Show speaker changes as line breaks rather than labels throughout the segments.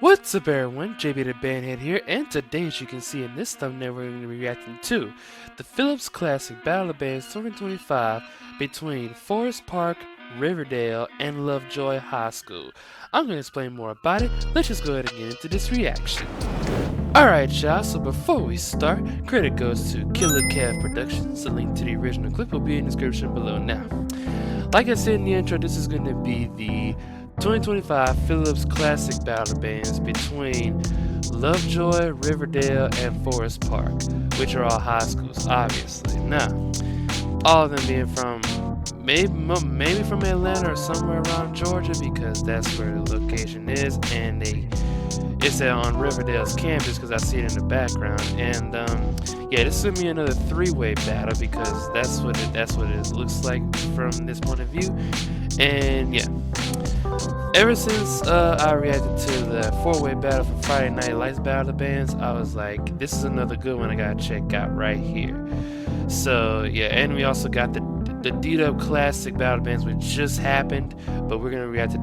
What's up everyone, JB the Bandhead here, and today as you can see in this thumbnail we're going to be reacting to the Phillips Classic Battle of Bands 2025 between Forest Park, Riverdale, and Lovejoy High School. I'm going to explain more about it. Let's just go ahead and get into this reaction. Alright y'all, so before we start, credit goes to Killa Productions. The link to the original clip will be in the description below now. Like I said in the intro, this is going to be the 2025 Phillips Classic Battle Bands between Lovejoy, Riverdale, and Forest Park, which are all high schools, obviously. Now, all of them being from maybe from Atlanta or somewhere around Georgia, because that's where the location is, and it's on Riverdale's campus because I see it in the background. And yeah, this is gonna be another three-way battle because that's what it looks like from this point of view. And yeah, ever since I reacted to the four-way battle for Friday Night Lights Battle of Bands, I was like, this is another good one I gotta check out right here. So yeah, and we also got the D-Dub Classic Battle Bands, which just happened, but we're gonna react to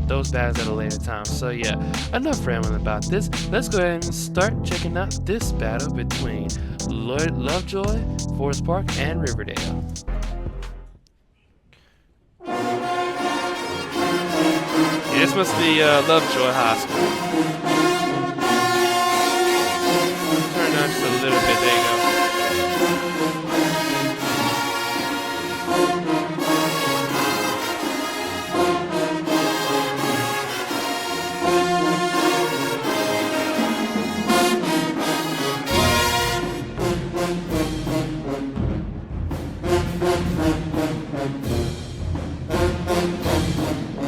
those battles at a later time. So yeah, enough rambling about this. Let's go ahead and start checking out this battle between Lovejoy, Forest Park, and Riverdale. Yeah, this must be Lovejoy High School. Turn down just a little bit. There you go.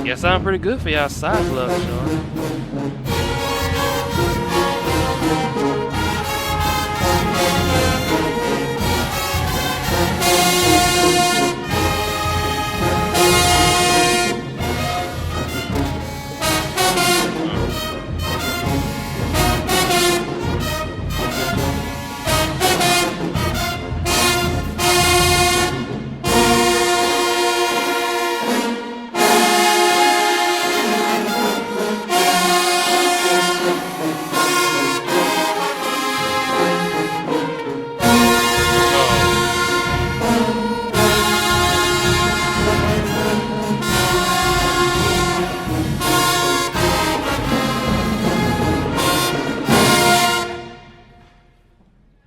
Yeah, sound pretty good for y'all size, Lovejoy.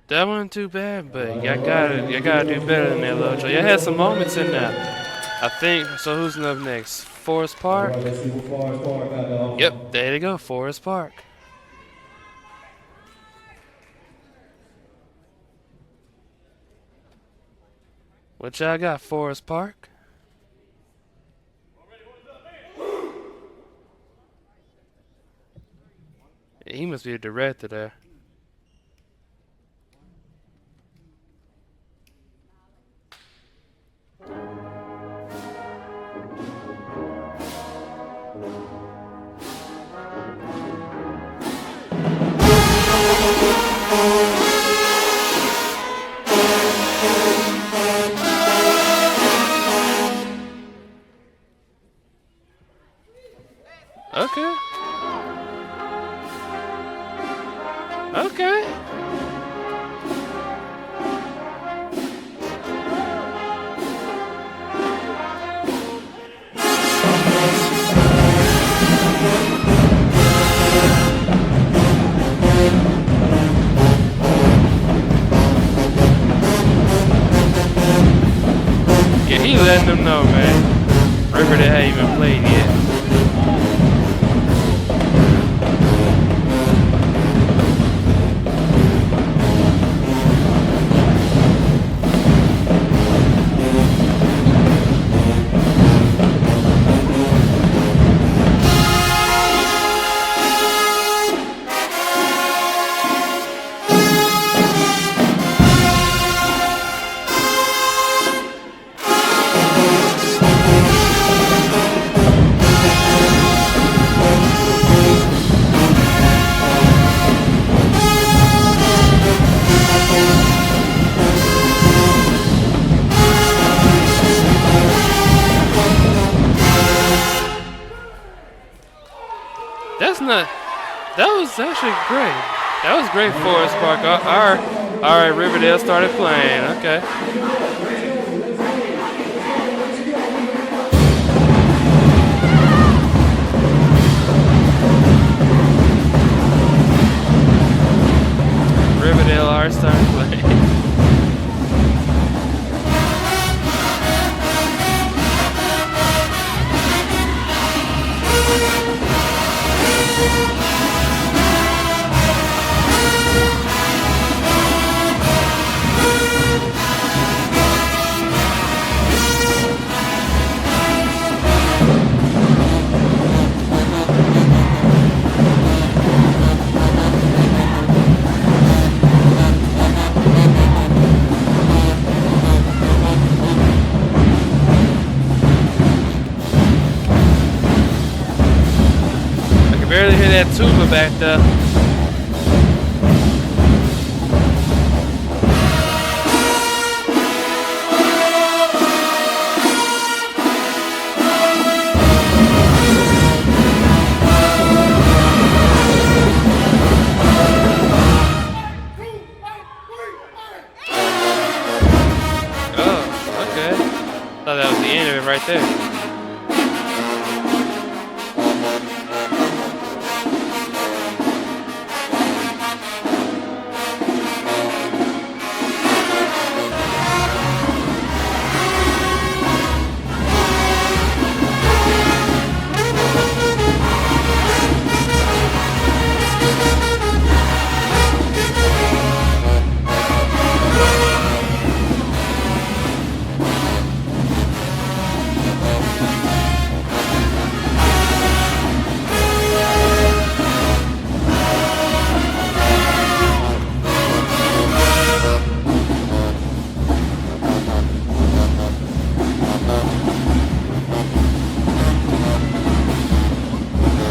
That wasn't too bad, but y'all gotta do better than that, Lovejoy. Y'all had some moments in there, I think. So who's up next? Forest Park? Yep, there you go, Forest Park. What y'all got, Forest Park? Yeah, he must be the director there. Okay. Okay. Yeah, he letting them know, man. Riverdale hadn't even played yet. That was actually great. That was great, Forest Park. All right, Riverdale started playing. Okay. Riverdale are starting playing. I can barely hear that tuba back there. Oh, okay. Thought that was the end of it right there.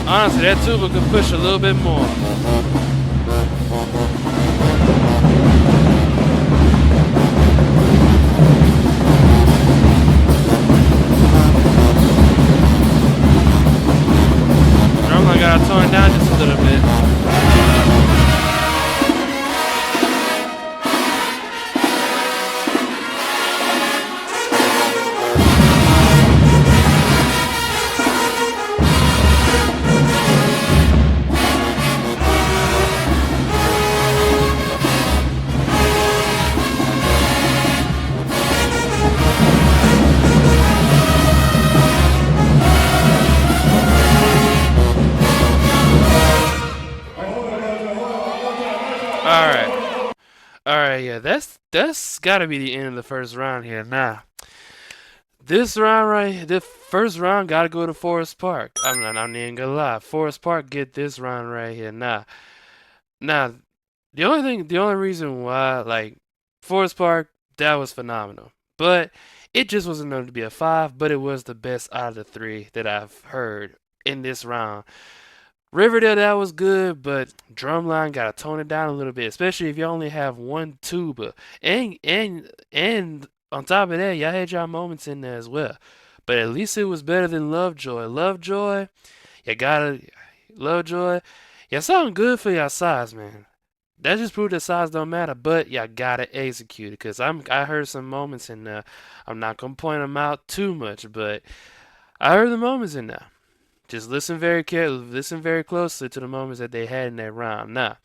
Honestly, that tuba could push a little bit more. Drumline gotta tone it down just a little bit. Alright, yeah, that's gotta be the end of the first round here. Nah. This round the first round gotta go to Forest Park. I'm not even gonna lie. Forest Park get this round right here. Nah, the only reason why, like, Forest Park, that was phenomenal. But it just wasn't known to be a 5, but it was the best out of the 3 that I've heard in this round. Riverdale, that was good, but Drumline gotta tone it down a little bit, especially if you only have one tuba. And on top of that, y'all had y'all moments in there as well. But at least it was better than Lovejoy. You gotta Lovejoy, y'all sound good for your size, man. That just proved that size don't matter, but y'all gotta execute it. Cause I heard some moments in there. I'm not gonna point them out too much, but I heard the moments in there. Just listen very closely to the moments that they had in that round. Now,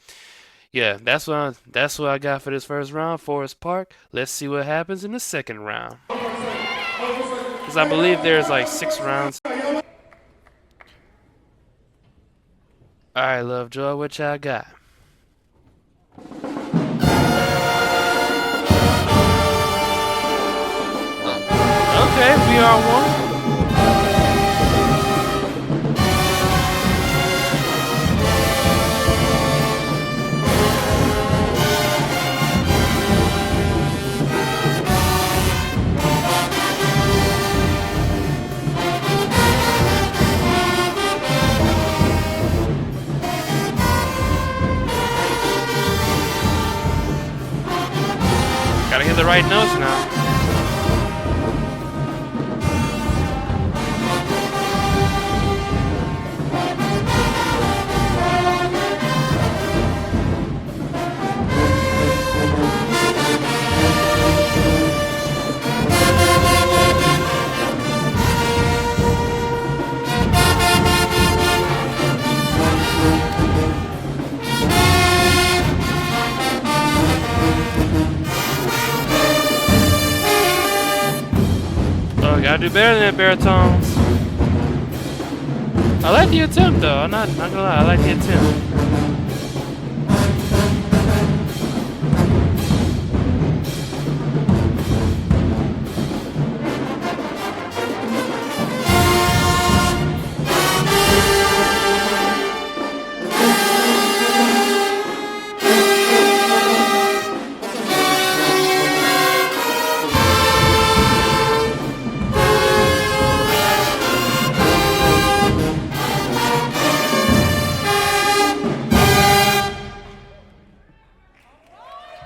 yeah, that's what I got for this first round, Forest Park. Let's see what happens in the second round. Because I believe there's like 6 rounds. Alright, Lovejoy, what y'all got? Okay, VR1. Gotta hit the right notes now. Gotta do better than that, baritones. I like the attempt, though. I'm not gonna lie. I like the attempt.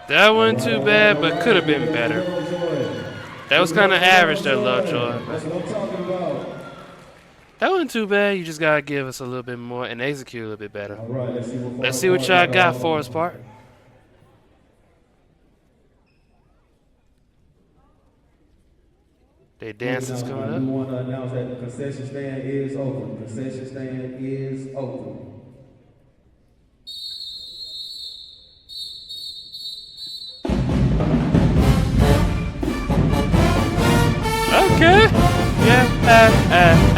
That wasn't too bad, but could have been better. That was kind of average there, Lovejoy. That wasn't too bad. You just got to give us a little bit more and execute a little bit better. Let's see what y'all got for us, Park. They dancing's coming up.
We want to announce that the concession stand is open. Concession stand is open.
Okay. Yeah.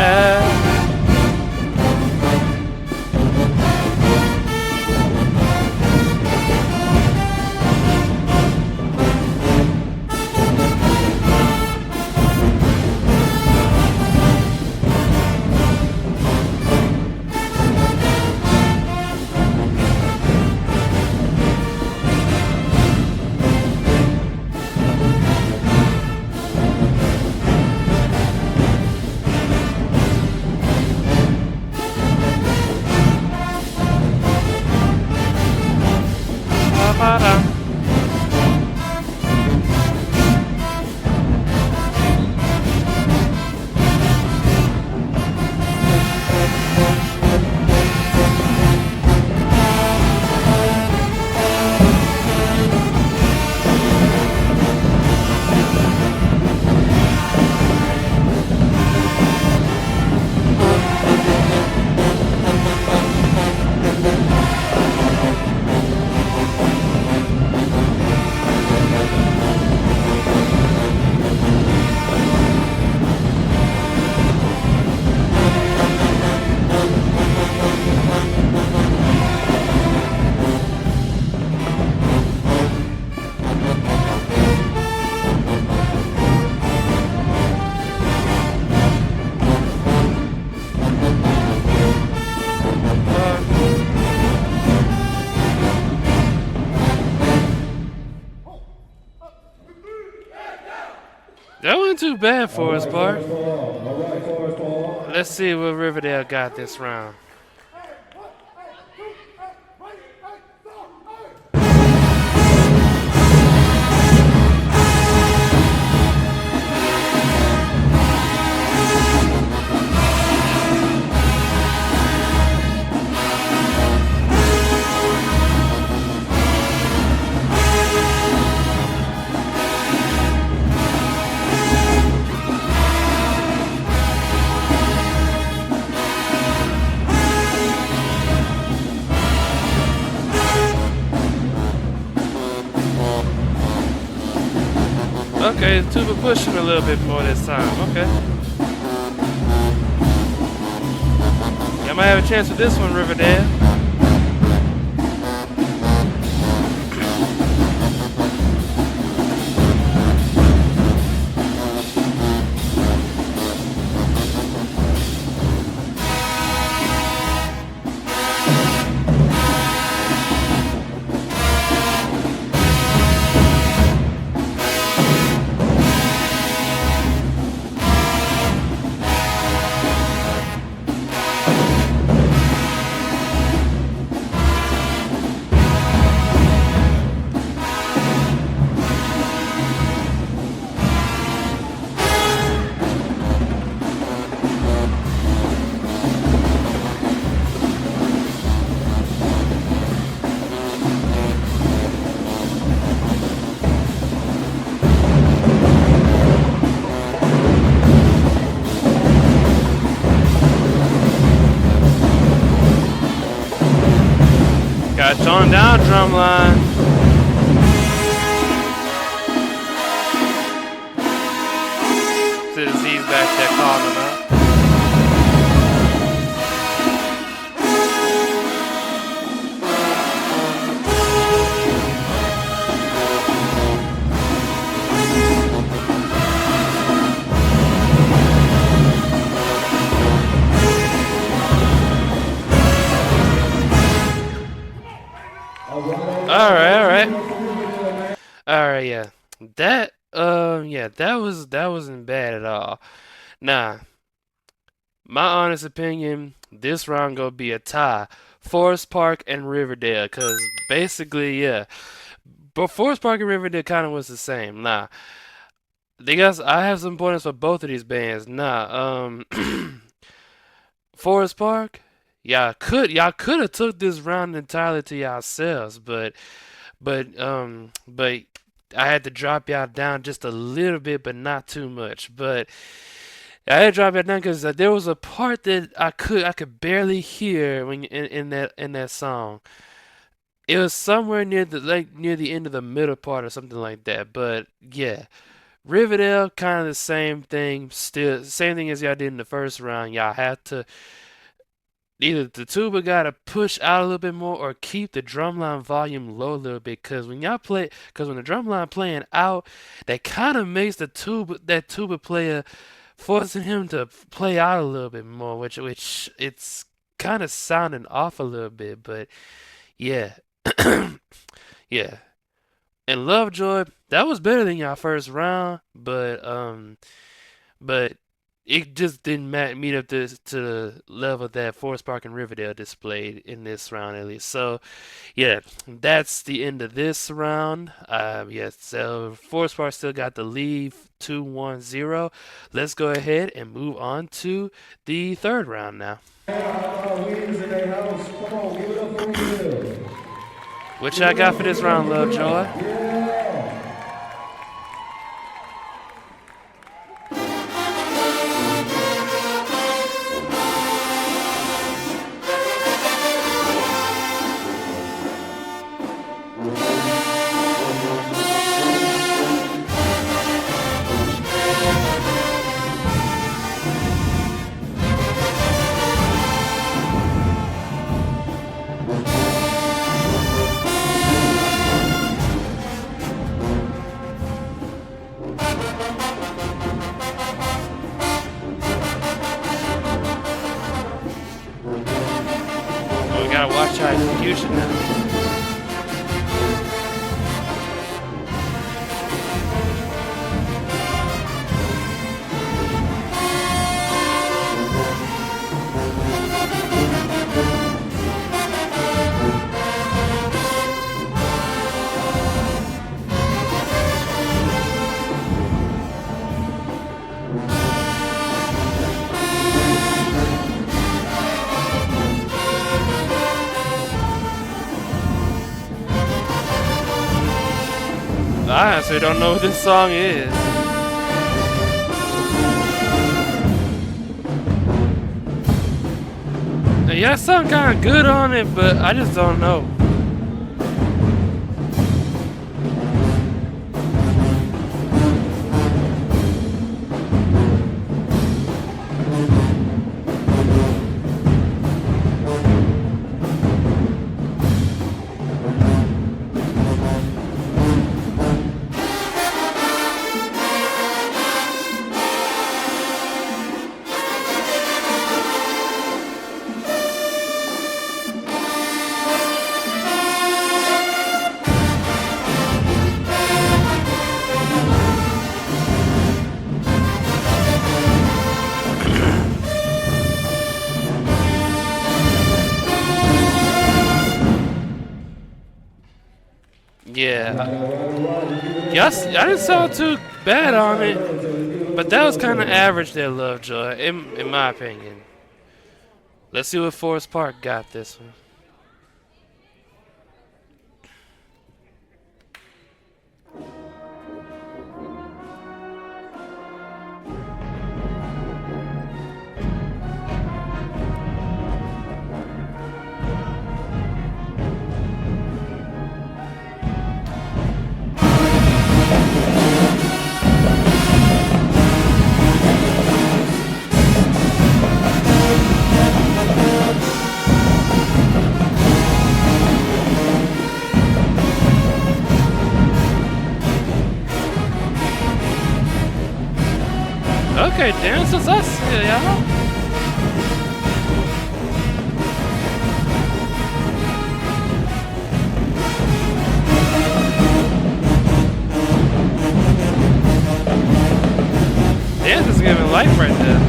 That wasn't too bad for us, Bart. Let's see what Riverdale got this round. Okay, the tuba pushing a little bit more this time. Okay. Y'all might have a chance with this one, Riverdale. Got John down drumline. Citizen's back Alright, yeah. That wasn't bad at all. Nah, my honest opinion, this round gonna be a tie. Forest Park and Riverdale, cause basically, yeah. But Forest Park and Riverdale kind of was the same. Nah, I have some pointers for both of these bands. Forest Park, y'all could have took this round entirely to yourselves, but I had to drop y'all down just a little bit, but not too much. But I had to drop it down because there was a part that I could barely hear when in that song. It was somewhere near the end of the middle part or something like that. But yeah, Riverdale kind of the same thing. Still same thing as y'all did in the first round. Y'all have to either the tuba gotta push out a little bit more or keep the drumline volume low a little bit. Cause when the drumline playing out, that kind of makes that tuba player forcing him to play out a little bit more, which it's kind of sounding off a little bit, but yeah, yeah. And Lovejoy, that was better than y'all first round, but it just didn't meet up to the level that Forest Park and Riverdale displayed in this round at least. So yeah, that's the end of this round. Yeah, so Forest Park still got the lead 2-1-0. Let's go ahead and move on to the third round now. What y'all got for this round, Lovejoy? We gotta watch our execution now. I honestly don't know what this song is. Yeah, sound kind of good on it, but I just don't know. Yeah. Yes, I didn't sound too bad on it, but that was kind of average there, Lovejoy, in my opinion. Let's see what Forest Park got this one. Okay, dances us, y'all. giving life right there.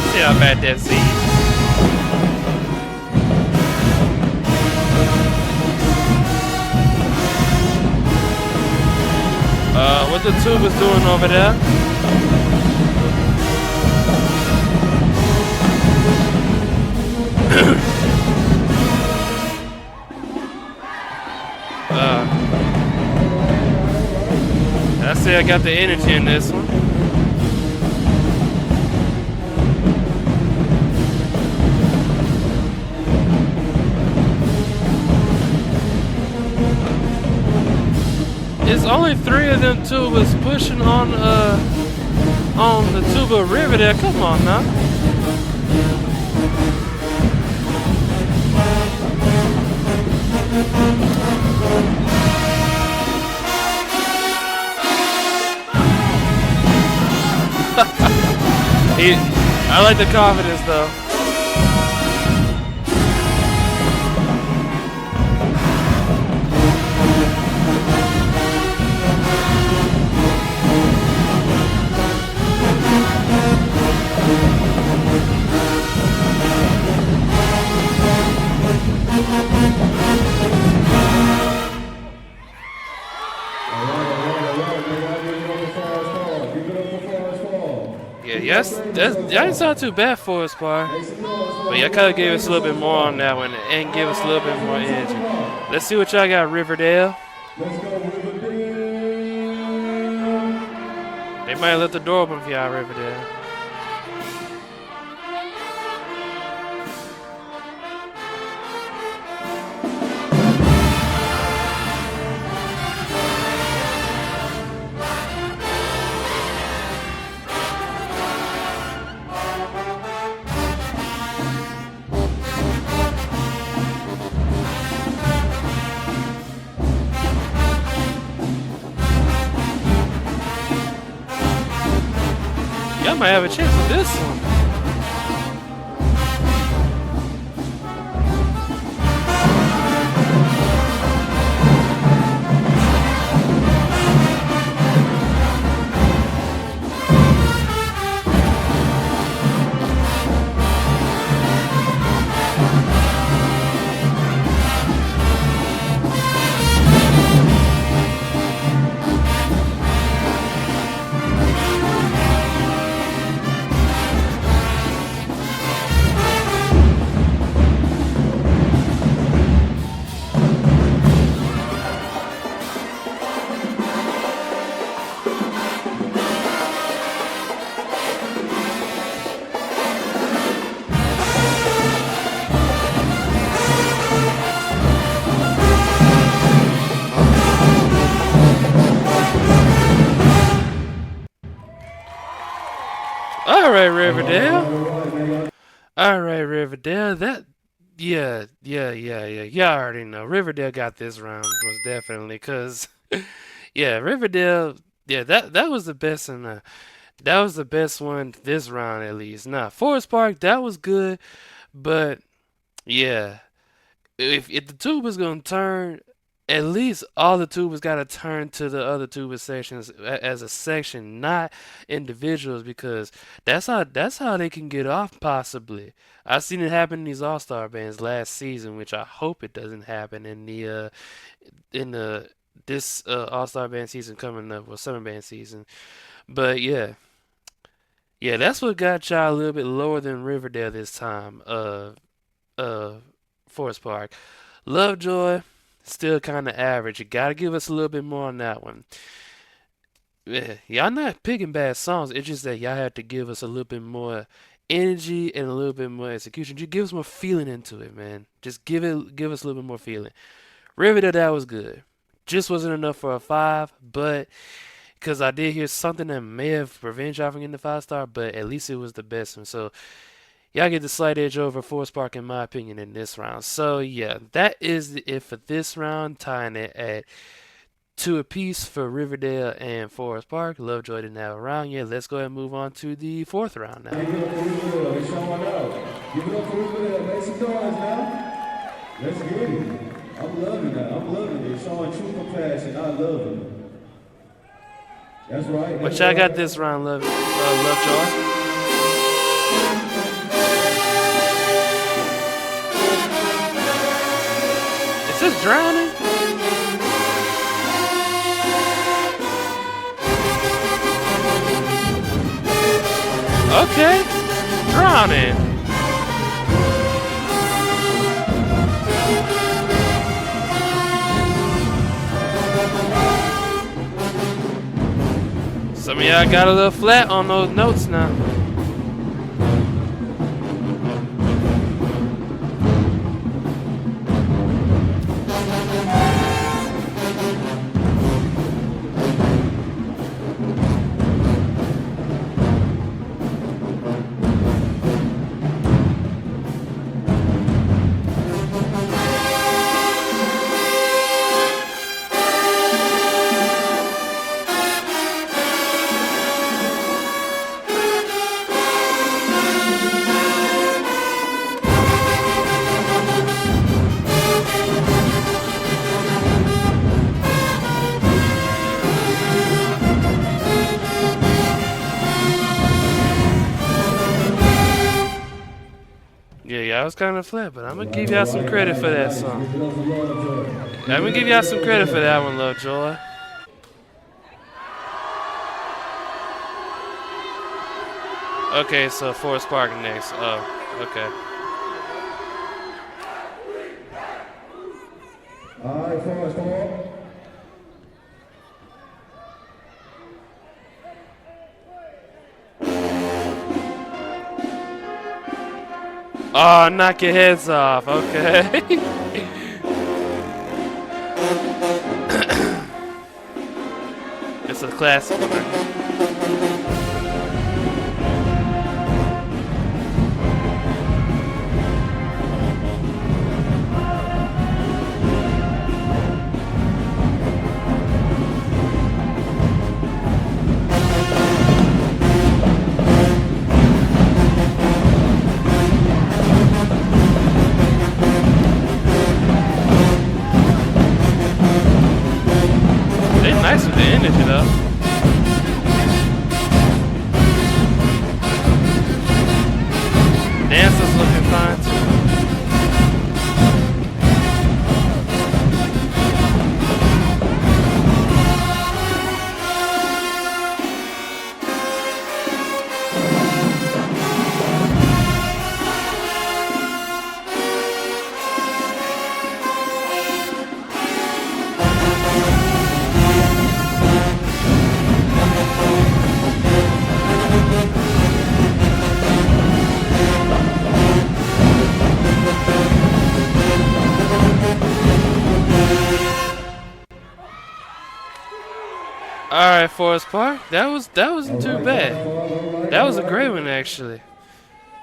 See how bad that seems. What the tube is doing over there? I say I got the energy in this one. It's only 3 of them tubas pushing on the tuba Riverdale. Come on now. I like the confidence though. Yeah, yes, that didn't sound too bad for us, Par. But y'all kind of gave us a little bit more on that one and give us a little bit more energy. Let's see what y'all got, Riverdale.
Let's go, Riverdale.
They might have left the door open for y'all, Riverdale. Y'all might have a chance with this one. Alright, Riverdale. Alright, Riverdale. Yeah. Y'all already know. Riverdale got this round, most definitely. Because, yeah, Riverdale, yeah, that was the best that was the best one this round, at least. Now, Forest Park, that was good. But, yeah, if the tube is going to turn, at least all the tubers got to turn to the other tuber sections as a section, not individuals, because that's how they can get off possibly. I've seen it happen in these all-star bands last season, which I hope it doesn't happen in the this all-star band season coming up, or summer band season. But yeah, that's what got y'all a little bit lower than Riverdale this time. Uh, Forest Park. Lovejoy, still kind of average. You gotta give us a little bit more on that one. Yeah, y'all not picking bad songs. It's just that y'all have to give us a little bit more energy and a little bit more execution. Just give us more feeling into it, man. Just give us a little bit more feeling. Riverdale, that was good. Just wasn't enough for a 5, but because I did hear something that may have prevented y'all from getting the 5-star, but at least it was the best one. So y'all get the slight edge over Forest Park, in my opinion, in this round. So yeah, that is it for this round, tying it at 2 apiece for Riverdale and Forest Park. Lovejoy didn't have a round yet. Let's go ahead and move on to the 4th round now.
Give it up for Riverdale. They're showing out. Give it up for Riverdale. Make some noise now. Let's get it. I'm loving that. I'm loving it. Showing true compassion. I love it. That's right.
What y'all got this round, Lovejoy? Is this drowning? Okay, drowning. Some of y'all got a little flat on those notes now. Yeah, I was kind of flat, but I'm gonna give y'all some credit for that song. I'm gonna give y'all some credit for that one, Lovejoy. Okay, so Forest Park next. Oh, okay.
All right, Forest Park.
Oh, knock your heads off. Okay. It's a classic one. They nice with the energy though. Dancer's looking fine too. Alright, Forest Park. That wasn't too bad. That was a great one actually.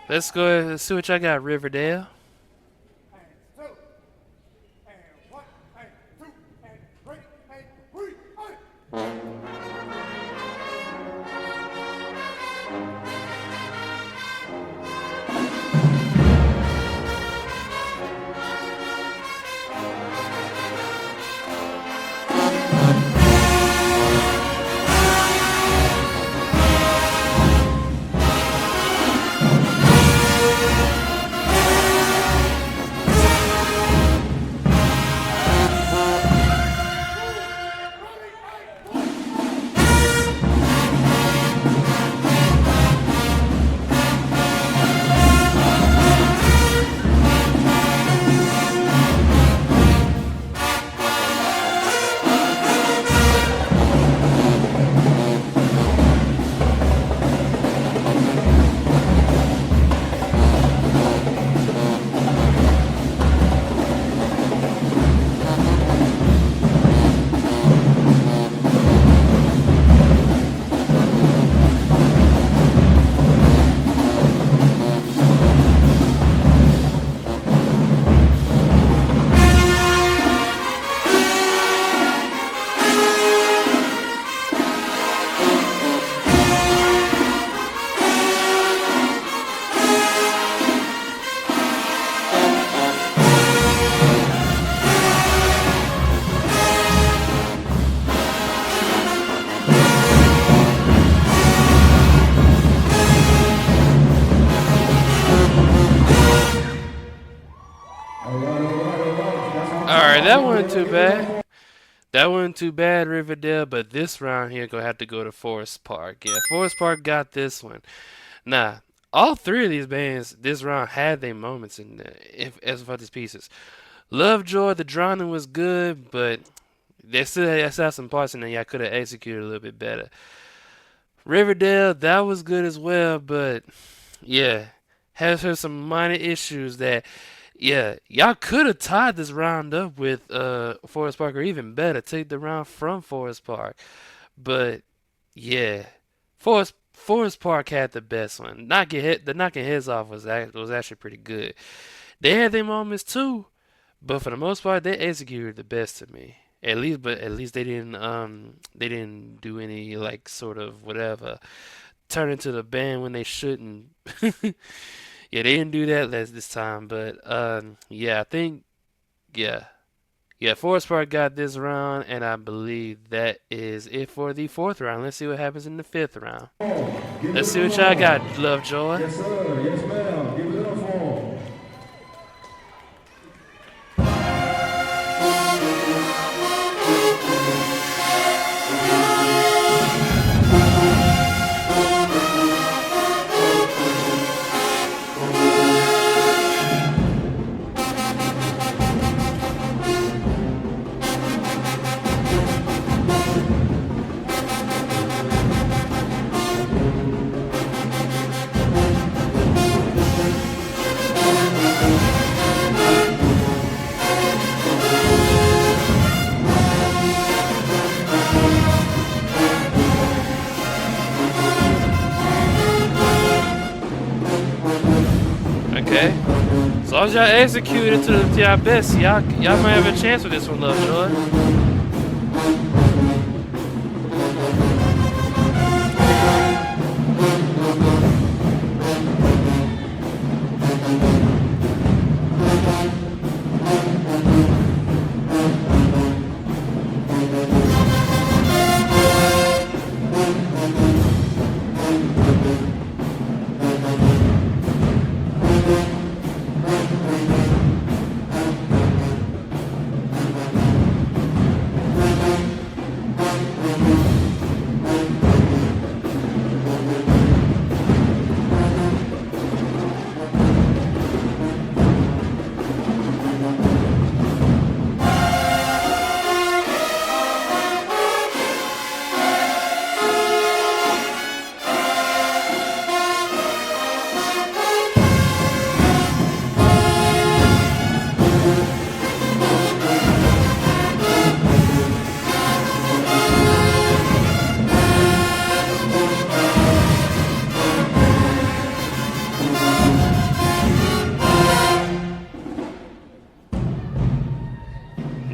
Let's go ahead and see what y'all got, Riverdale. Alright, that wasn't too bad. That wasn't too bad, Riverdale, but this round here gonna have to go to Forest Park. Yeah, Forest Park got this one. Nah, all three of these bands this round had their moments in as for these pieces. Lovejoy, the drowning was good, but they still had some parts in there I could have executed a little bit better. Riverdale, that was good as well, but yeah, has her some minor issues that yeah, y'all could have tied this round up with Forest Park, or even better, take the round from Forest Park. But yeah, Forest Park had the best one. The knocking heads off was actually pretty good. They had their moments too, but for the most part, they executed the best to me. At least they didn't do any like sort of whatever turn into the band when they shouldn't. Yeah, they didn't do that this time, but yeah, I think yeah, yeah, Forest Park got this round, and I believe that is it for the fourth round. Let's see what happens in the fifth round. Let's see what y'all got, Lovejoy.
Yes, sir. Yes, ma'am. Give it up for him.
Okay. As long as y'all execute it to y'all best, y'all might have a chance with this one, Lovejoy.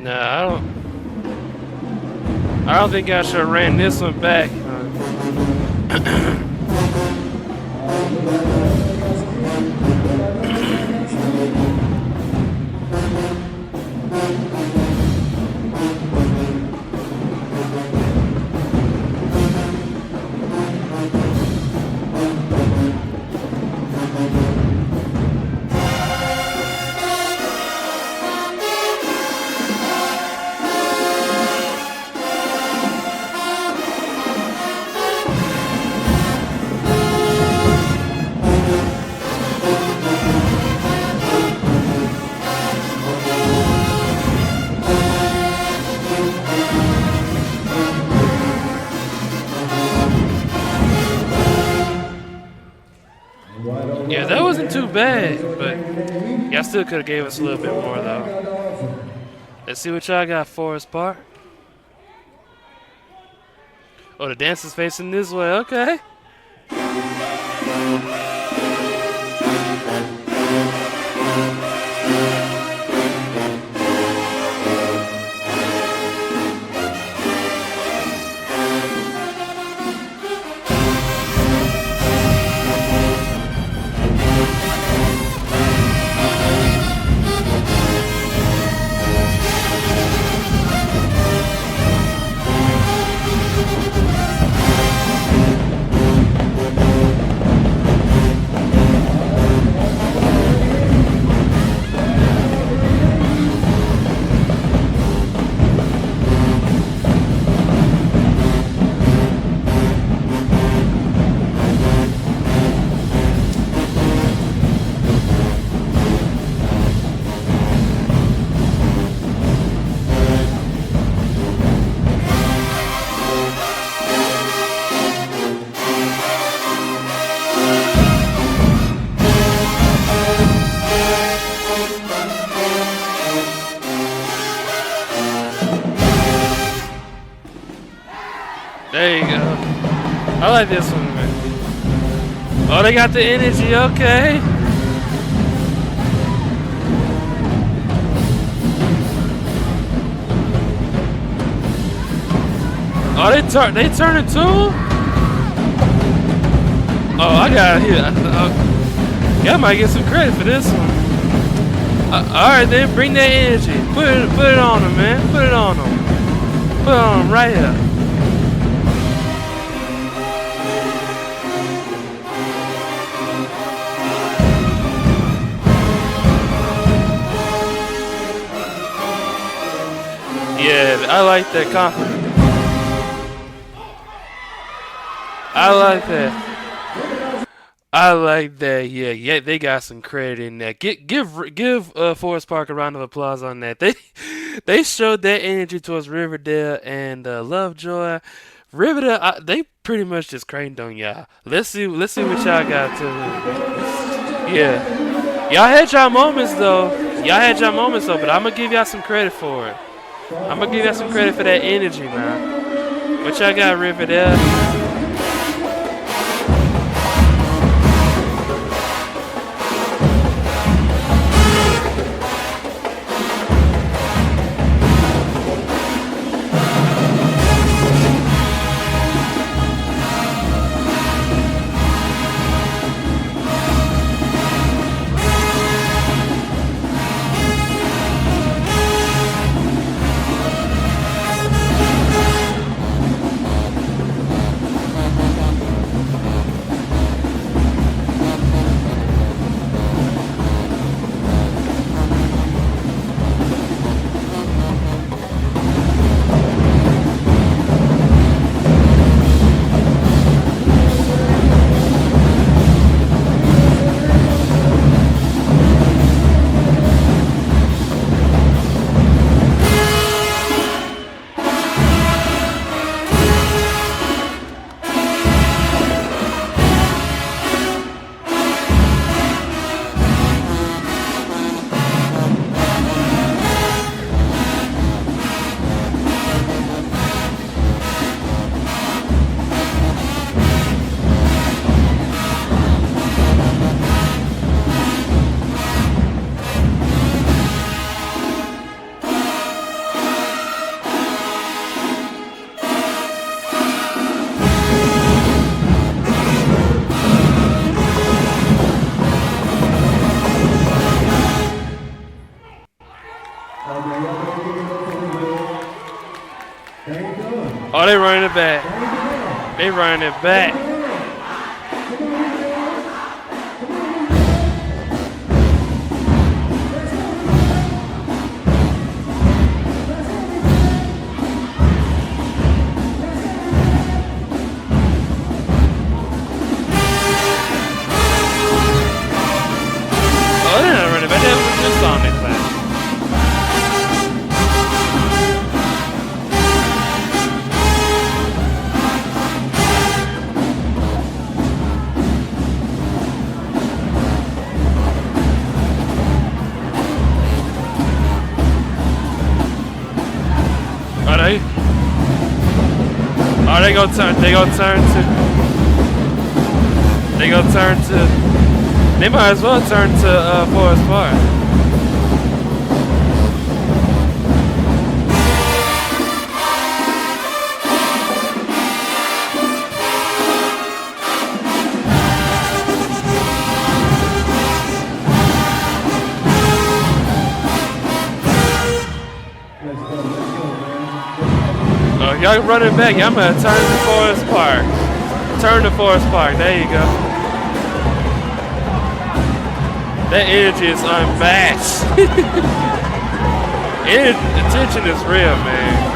Nah, I don't think I should have ran this one back. Yeah, that wasn't too bad, but y'all still could have gave us a little bit more though. Let's see what y'all got, Forest Park. Oh, the dancer's facing this way. Okay. There you go. I like this one, man. Oh, they got the energy. Okay. Oh, they turn it too. Oh, I got here. Y'all might get some credit for this one. All right, then bring that energy. Put it on them, man. Put it on them. Put it on them right here. Yeah, I like that confidence. I like that. I like that. Yeah, they got some credit in that. Give Forest Park a round of applause on that. They showed that energy towards Riverdale and Lovejoy. Riverdale, they pretty much just cranked on y'all. Let's see what y'all got to. Yeah, y'all had y'all moments though. But I'm gonna give y'all some credit for it. I'm gonna give y'all some credit for that energy, man. What y'all got, Riverdale? Oh, they running it back. They running it back. Oh, they're not running back. They was just on it back. Oh, they gonna turn to. They might as well turn to Forest Park. Y'all running back. Y'all gonna turn to Forest Park. Turn to Forest Park. There you go. That energy is unmatched. Attention is real, man.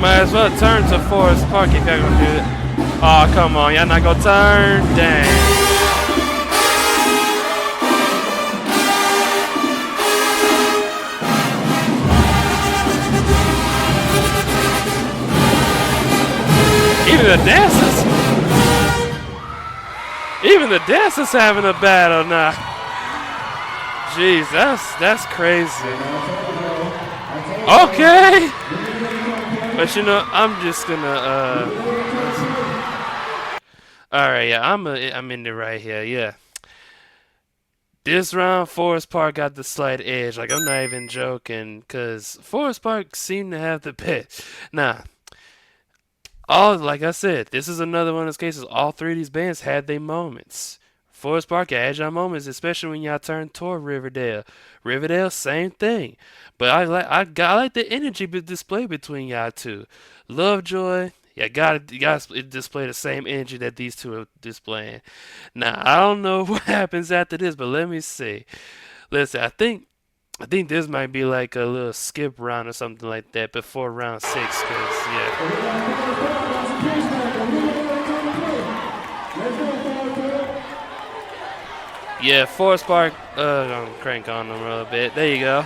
Might as well turn to Forest Park if y'all gonna do it. Oh, come on, y'all not gonna turn? Dang. the dancers. Even the dancers having a battle now. Jeez, that's crazy. Okay. But you know, I'm just gonna alright, yeah, I'm in it right here, yeah. This round, Forest Park got the slight edge. Like, I'm not even joking, because Forest Park seemed to have the pitch. Now, like I said, this is another one of those cases. All three of these bands had their moments. Forest Park had y'all moments, especially when y'all turned toward Riverdale. Riverdale, same thing. But I like the energy displayed between y'all two. Lovejoy, you gotta display the same energy that these two are displaying. Now I don't know what happens after this, but let me see. Listen, I think this might be like a little skip round or something like that before round 6, cause yeah. Yeah, Forest Park. I'm gonna crank on them a little bit. There you go.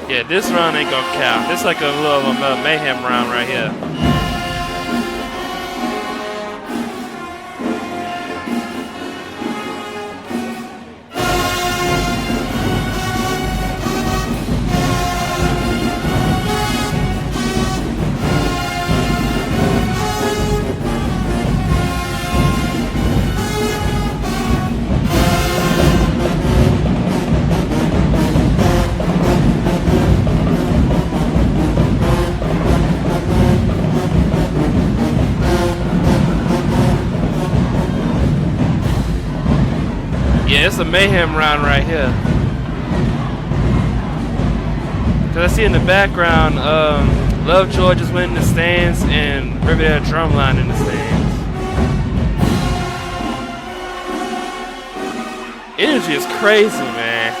Yeah, this round ain't gonna count. This is like a little mayhem round right here. Yeah, it's a mayhem round right here. Cause I see in the background, Lovejoy just went in the stands and Riverdale Drumline in the stands. Energy is crazy, man.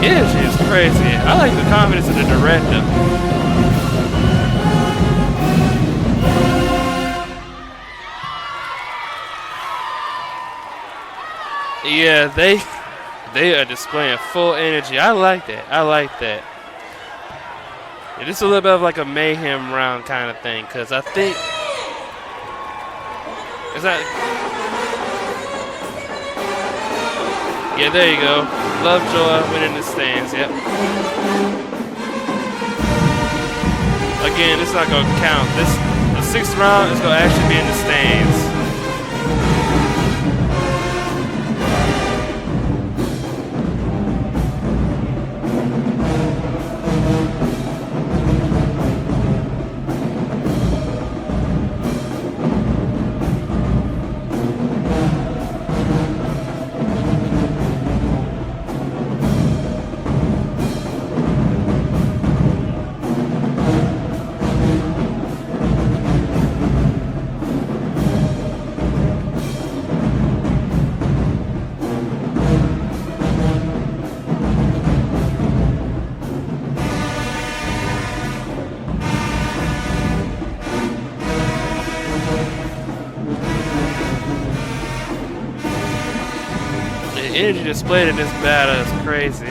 Energy is crazy. I like the confidence of the director. Yeah, they are displaying full energy. I like that. I like that. Yeah, this is a little bit of like a mayhem round kind of thing, cause I think is that. Yeah, there you go. Lovejoy went in the stands, yep. Again, it's not gonna count. The 6th round is gonna actually be in the stands. The energy displayed in this battle is crazy.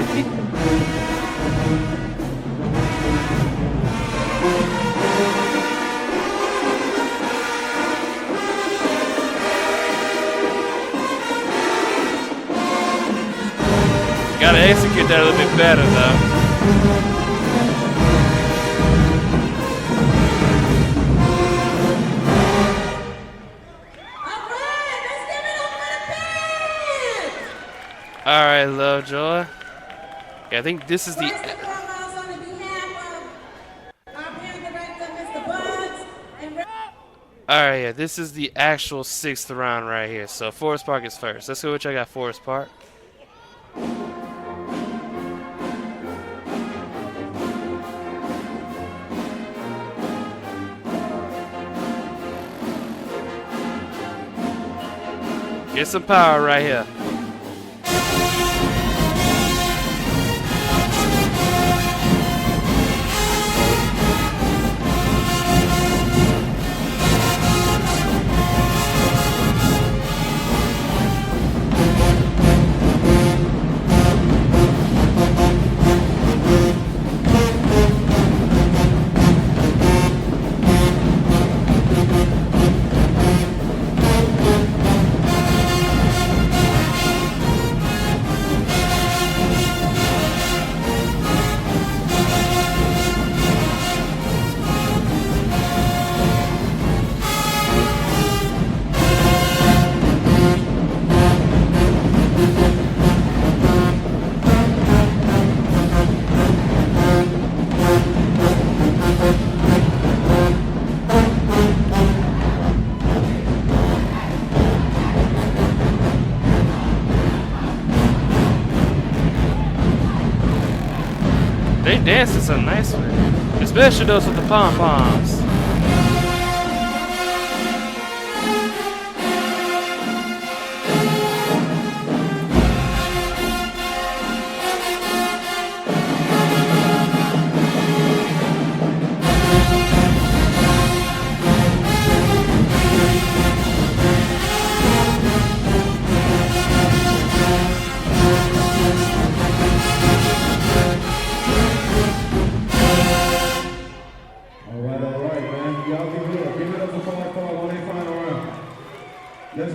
Gotta execute that a little bit better though. Alright, Lovejoy. Yeah, I think this is the. Alright, yeah, this is the actual 6th round right here. So Forest Park is first. Let's go, which I got Forest Park. Get some power right here. they dancing so nicely, especially those with the pom poms.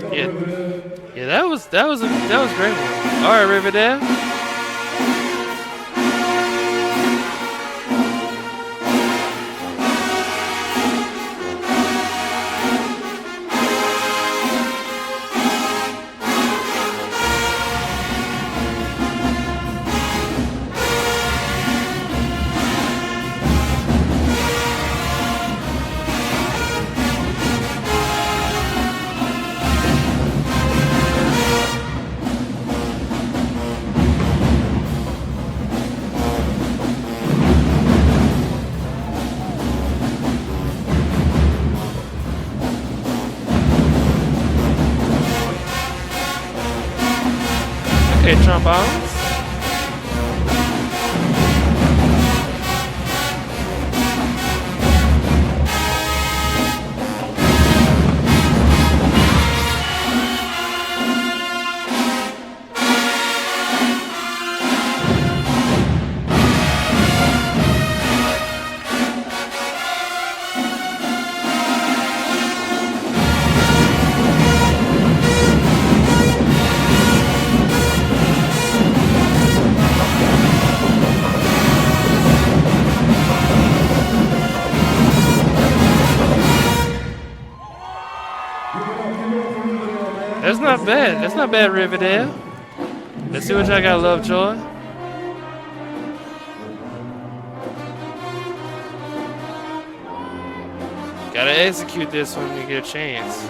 Yeah, yeah, that was a great one. All right, Riverdale. Okay, trombones. That's not bad. That's not bad, Riverdale. Let's see what y'all got, Lovejoy. Gotta execute this when you get a chance.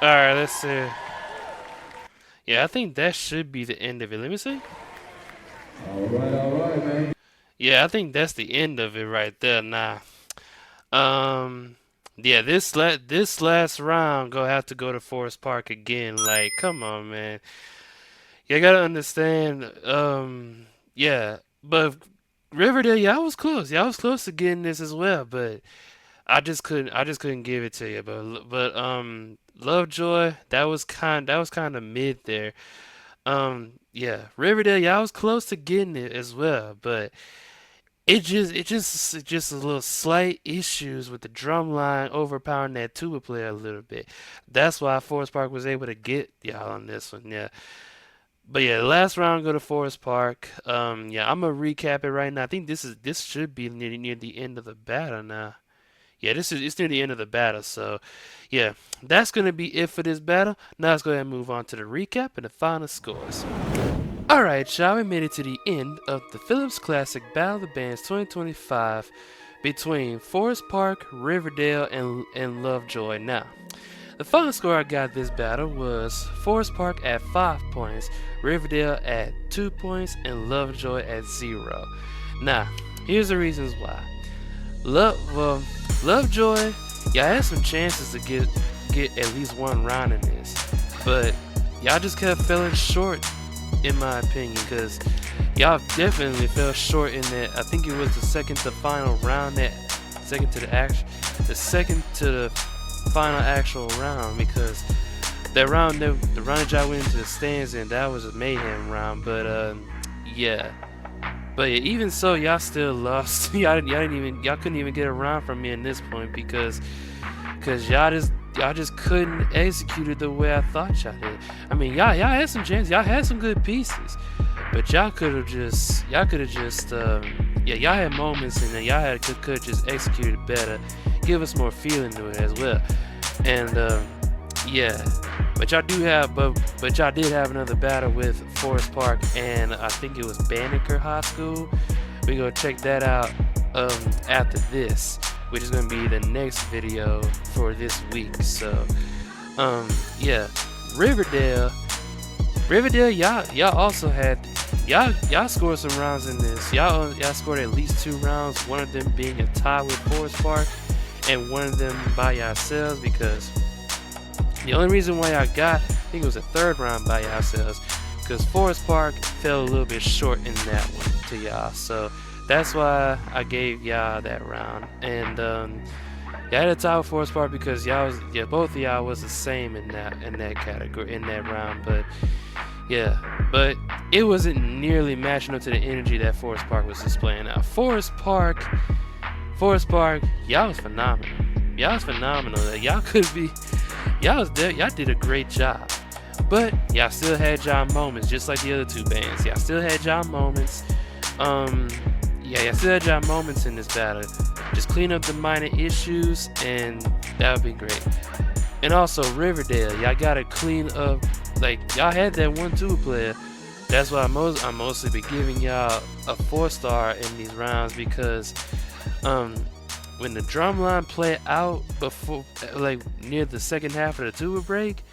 Alright, let's see. Yeah, I think that should be the end of it. Let me see.
Alright, man.
Yeah, I think that's the end of it right there. Nah. Yeah, this last round gonna have to go to Forest Park again. Like, come on, man. You gotta understand. Yeah, but Riverdale, y'all was close. Y'all was close to getting this as well, but I just couldn't give it to you. But Lovejoy, that was kind of mid there. Yeah, Riverdale, y'all was close to getting it as well, but it just a little slight issues with the drum line overpowering that tuba player a little bit. That's why Forest Park was able to get y'all on this one. Yeah. But yeah, the last round go to Forest Park. Yeah, I'm gonna recap it right now. I think this should be near the end of the battle now. Yeah, it's near the end of the battle. So, yeah, that's gonna be it for this battle. Now let's go ahead and move on to the recap and the final scores. All right, y'all, we made it to the end of the Phillips Classic Battle of the Bands 2025 between Forest Park, Riverdale, and Lovejoy. Now, the final score I got this battle was Forest Park at 5 points, Riverdale at 2 points, and Lovejoy at 0. Now, here's the reasons why. Lovejoy, y'all had some chances to get at least one round in this, but y'all just kept falling short, in my opinion, because y'all definitely fell short in that. I think it was the second to final round, the second to the final actual round, because that round, the round that y'all went into the stands in, that was a Mayhem round. But yeah. But yeah, even so, y'all still lost. y'all couldn't even get a round from me in this point because y'all just couldn't execute it the way I thought y'all did. I mean, y'all had some chances, y'all had some good pieces, but y'all had moments, and then y'all could have just executed better, give us more feeling to it as well. And yeah, but y'all did have another battle with Forest Park, and I think it was Banneker High School. We gonna check that out after this, which is gonna be the next video for this week. So yeah, Riverdale, y'all also had y'all scored some rounds in this. Y'all scored at least 2 rounds, one of them being a tie with Forest Park, and one of them by yourselves, because the only reason why y'all got, I think it was a 3rd round by yourselves, because Forest Park fell a little bit short in that one to y'all. So that's why I gave y'all that round. And y'all had a tie with Forest Park because both of y'all was the same in that category, in that round. But yeah, but it wasn't nearly matching up to the energy that Forest Park was displaying. Now Forest Park, y'all was phenomenal. Y'all was phenomenal. Y'all did a great job. But y'all still had y'all moments, just like the other 2 bands. Y'all still had y'all moments. Y'all still had y'all moments in this battle. Just clean up the minor issues, and that would be great. And also Riverdale, y'all gotta clean up. Like, y'all had that 1-2 player. That's why I'm mostly be giving y'all a 4-star in these rounds, because when the drum line played out before, like near the second half of the tuba break,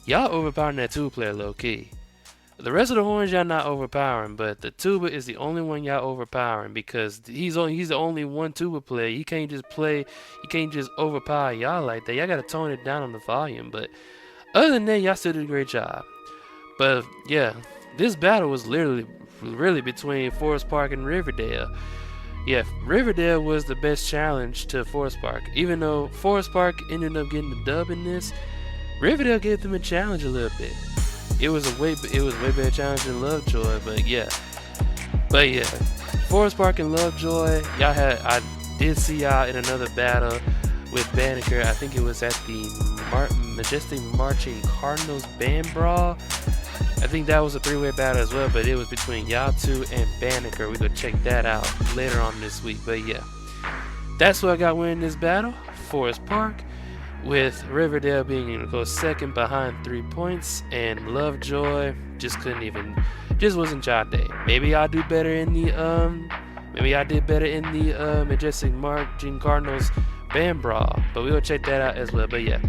y'all overpowering that tuba player low key. The rest of the horns y'all not overpowering, but the tuba is the only one y'all overpowering, because he's the only one tuba player. He can't just overpower y'all like that. Y'all gotta tone it down on the volume. But other than that, y'all still did a great job. But yeah, this battle was really between Forest Park and Riverdale. Yeah, Riverdale was the best challenge to Forest Park. Even though Forest Park ended up getting the dub in this, Riverdale gave them a challenge a little bit. It was way better challenge than Lovejoy, but yeah. Forest Park and Lovejoy, I did see y'all in another battle with Banneker. I think it was at the Majestic Marching Cardinals Band Brawl. I think that was a 3-way battle as well, but it was between y'all 2 and Banneker. We're gonna check that out later on this week. But yeah, that's what I got winning this battle. Forest Park, with Riverdale being able to go second behind 3 points, and Lovejoy just wasn't y'all day. Maybe y'all do better in the Majestic Marching Cardinals Band Brawl, but we'll check that out as well. But yeah,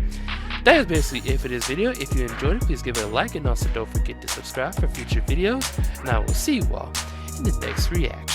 that is basically it for this video. If you enjoyed it, please give it a like, and also don't forget to subscribe for future videos, and I will see you all in the next reaction.